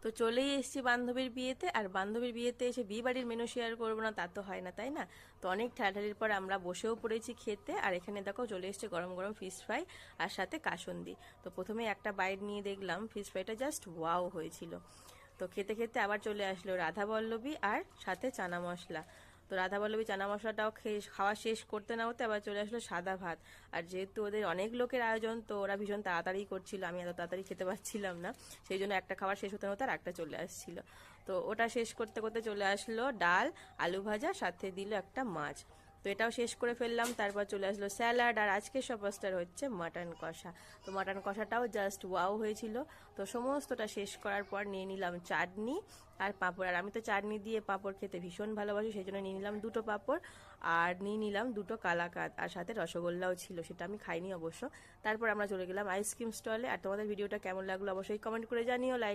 তো চলেই এসেছি বান্ধবীর বিয়েতে, আর বান্ধবীর বিয়েতে এসে বিয়ে বাড়ির মেনু শেয়ার করবো না তা তো হয় না, তাই না? তো অনেক ঠেলাঠেলির পর আমরা বসেও পড়েছি খেতে, আর এখানে দেখো চলে এসেছে গরম গরম ফিশ ফ্রাই আর সাথে কাসুন্দি। তো প্রথমে একটা বাইট নিয়ে দেখলাম, ফিশ ফ্রাইটা জাস্ট ওয়াও হয়েছিল। তো খেতে খেতে আবার চলে আসলো রাধা বল্লভী আর সাথে চানা মশলা। তো রাধা বল্লভী চানা মশলাটাও খাওয়া শেষ করতে না হতে আবার চলে আসলো সাদা ভাত। আর যেহেতু ওদের অনেক লোকের আয়োজন, তো ওরা ভীষণ তাড়াতাড়ি করছিল, আমি এত তাড়াতাড়ি খেতে পারছিলাম না, সেই জন্য একটা খাবার শেষ হতে না হতে আর একটা চলে আসছিল। তো ওটা শেষ করতে করতে চলে আসলো ডাল, আলু ভাজা, সাথে দিল একটা মাছ। তো এটাও শেষ করে ফেললাম, তারপর চলে আসলো স্যালাড, আর আজকে সুপারস্টার হচ্ছে মাটন কষা। তো মাটন কষাটাও জাস্ট ওয়াও হয়েছিল। তো সমস্তটা শেষ করার পর নিয়ে নিলাম চাটনি আর পাঁপড়, আর আমি তো চাটনি দিয়ে পাঁপড় খেতে ভীষণ ভালোবাসি, সেই জন্য নিয়ে নিলাম দুটো পাঁপড় আর নিয়ে নিলাম দুটো কালাকাঁদ, আর সাথে রসগোল্লাও ছিল, সেটা আমি খাইনি অবশ্য। তারপর আমরা চলে গেলাম আইসক্রিম স্টলে। আর তোমাদের ভিডিওটা কেমন লাগলো অবশ্যই কমেন্ট করে জানিও, লাইক